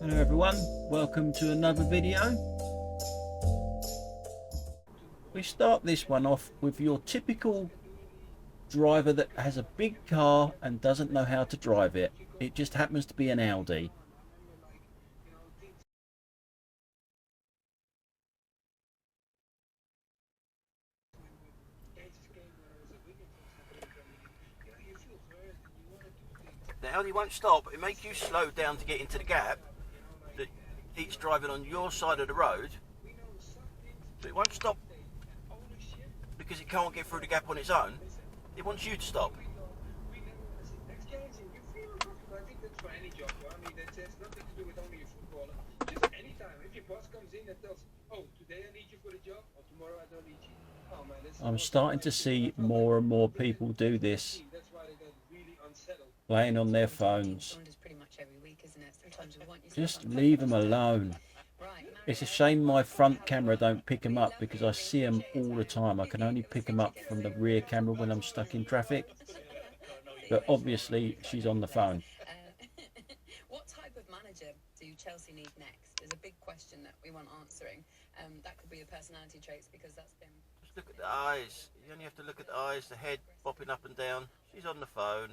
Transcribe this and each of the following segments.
Hello everyone, welcome to another video. We start this one off with your typical driver that has a big car and doesn't know how to drive it. It just happens to be an Audi. The Audi won't stop. It makes you slow down to get into the gap that it's driving on your side of the road, but it won't stop because it can't get through the gap on its own. It wants you to stop. I'm starting to see more and more people do this, playing on their phones. Just leave them alone. It's a shame my front camera don't pick them up because I see them all the time. I can only pick them up from the rear camera when I'm stuck in traffic. But obviously she's on the phone. What type of manager do Chelsea need next is a big question that we want answering. That could be the personality traits because that's been... Just look at the eyes. You only have to look at the eyes, the head bopping up and down. She's on the phone.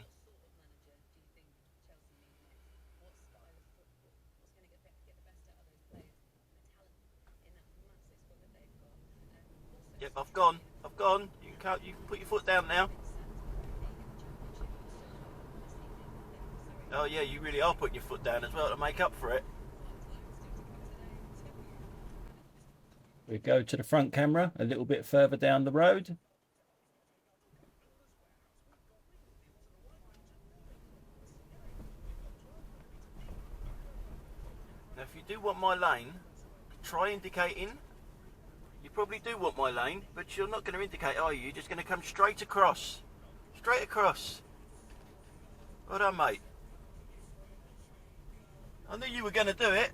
Yep, I've gone. You can put your foot down now. Oh yeah, you really are putting your foot down as well to make up for it. We go to the front camera a little bit further down the road. Now if you do want my lane, try indicating. You probably do want my lane, but you're not going to indicate, are you? You're just going to come straight across. Straight across. Well done, mate. I knew you were going to do it.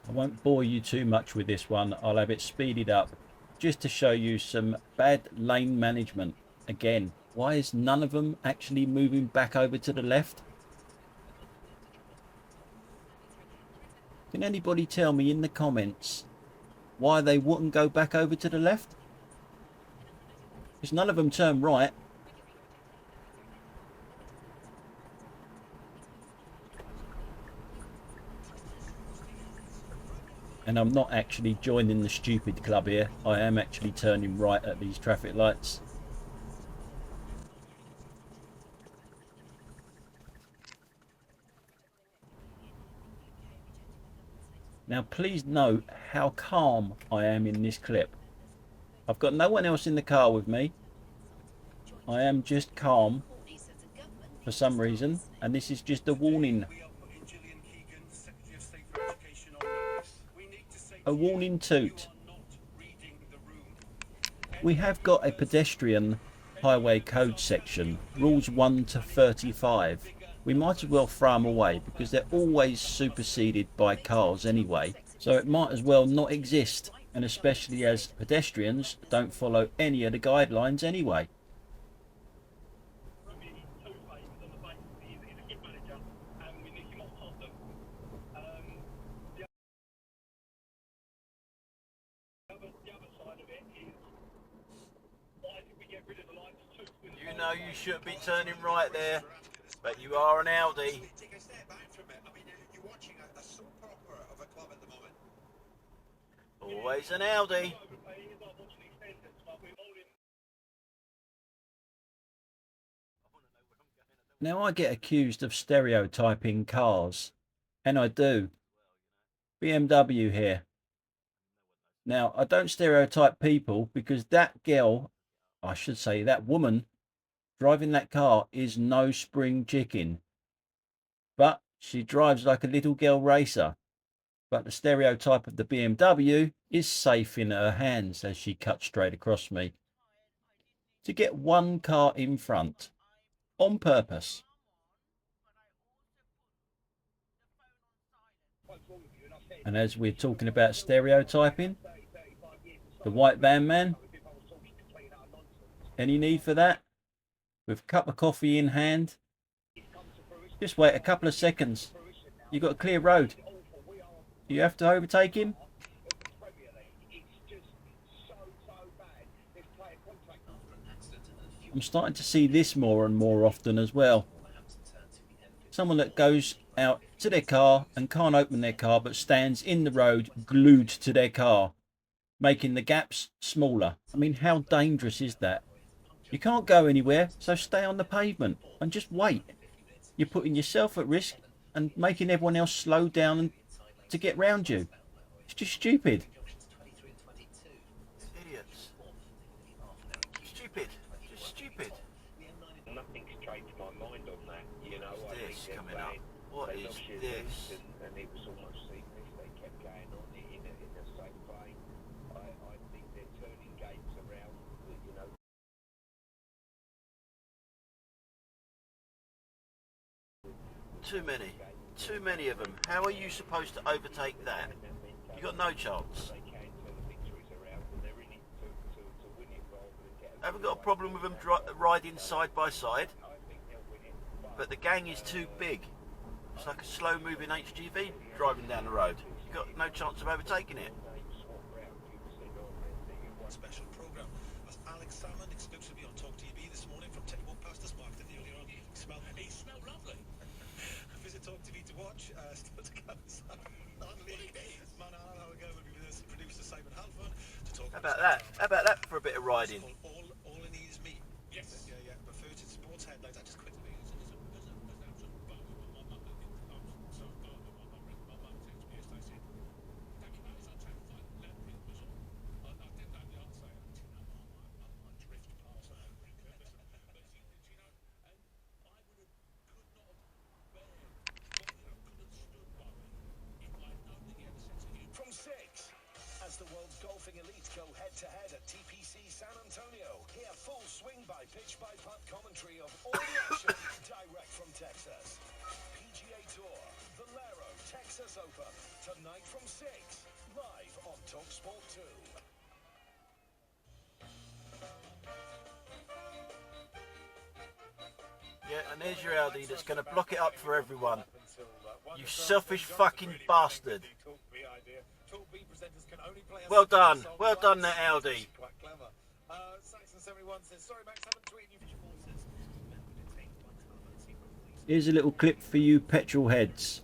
I won't bore you too much with this one. I'll have it speeded up just to show you some bad lane management. Again, why is none of them actually moving back over to the left? Can anybody tell me in the comments why they wouldn't go back over to the left? Because none of them turn right. And I'm not actually joining the stupid club here. I am actually turning right at these traffic lights. Now please note how calm I am in this clip. I've got no one else in the car with me. I am just calm for some reason, and this is just a warning. A warning toot. We have got a pedestrian highway code section, rules 1 to 35. We might as well throw them away because they're always superseded by cars anyway. So it might as well not exist, and especially as pedestrians don't follow any of the guidelines anyway. You know you should be turning right there, but you are an Audi. Always an Audi. Now I get accused of stereotyping cars, and I do. BMW here. Now I don't stereotype people because that girl, I should say that woman, driving that car is no spring chicken. But she drives like a little girl racer. But the stereotype of the BMW is safe in her hands as she cuts straight across me. To get one car in front. On purpose. And as we're talking about stereotyping, the white van man, any need for that? With a cup of coffee in hand, Just wait a couple of seconds. You've got a clear road. You have to overtake him. I'm starting to see this more and more often as well. Someone that goes out to their car and can't open their car but stands in the road glued to their car, making the gaps smaller. I mean, how dangerous is that? You can't go anywhere, so stay on the pavement and just wait. You're putting yourself at risk and making everyone else slow down to get round you. It's just stupid. Idiots. Stupid. Just stupid. Nothing's changed my mind on that, you know. What's I this think coming up? What they is lost you this? and it was almost seamless. They kept going on in the same vein. I think they're turning games around, you know. Too many. Too many of them. How are you supposed to overtake that? You got no chance. I haven't got a problem with them riding side by side, but the gang is too big. It's like a slow moving HGV driving down the road. You've got no chance of overtaking it. Special programme. That's Alex Salmon exclusively on Talk TV this morning from Take Walk Past Us Market earlier on. He smelled lovely. Visit Talk TV to watch. Still to come. Man, I'll go with this producer Simon Halford to talk. How about that? How about that for a bit of riding? All I need is me. Yes. Yeah. Refer to sports headlines. I just quickly. From 6, as the world's golfing elite go head-to-head at TPC San Antonio, hear full swing-by, pitch-by-putt commentary of all the action direct from Texas. PGA Tour, Valero, Texas Open, tonight from 6, live on TalkSport 2. Yeah, and there's your Audi that's going to block it up for everyone. You selfish fucking bastard. Well done. Well done, that Audi. Here's a little clip for you petrol heads.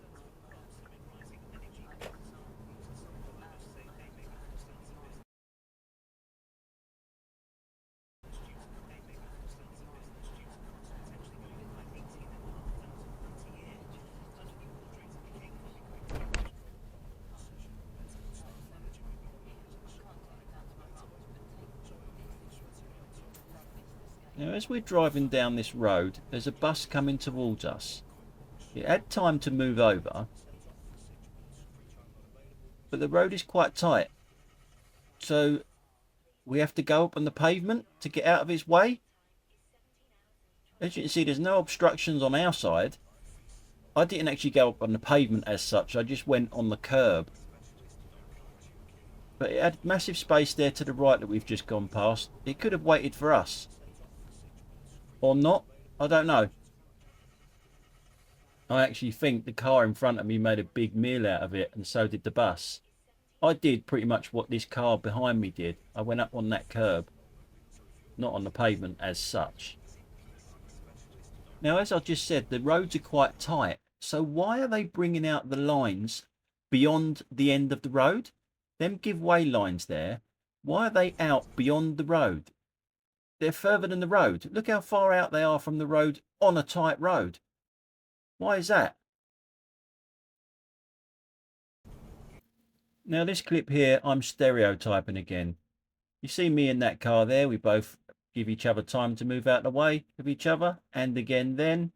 Now, as we're driving down this road, there's a bus coming towards us. It had time to move over, but the road is quite tight. So we have to go up on the pavement to get out of its way. As you can see, there's no obstructions on our side. I didn't actually go up on the pavement as such, I just went on the curb. But it had massive space there to the right that we've just gone past. It could have waited for us. Or not, I don't know. I actually think the car in front of me made a big meal out of it, and so did the bus. I did pretty much what this car behind me did. I went up on that curb, not on the pavement as such. Now, as I just said, the roads are quite tight. So why are they bringing out the lines beyond the end of the road? Them giveaway lines there, why are they out beyond the road? They're further than the road. Look how far out they are from the road on a tight road. Why is that? Now, this clip here, I'm stereotyping again. You see me in that car there. We both give each other time to move out of the way of each other. And again then.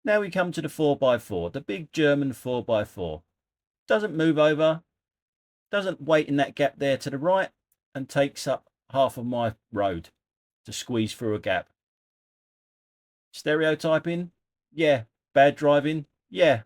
Now we come to the 4x4. The big German 4x4. Doesn't move over. Doesn't wait in that gap there to the right. And takes up half of my road to squeeze through a gap. Stereotyping? Yeah. Bad driving? Yeah.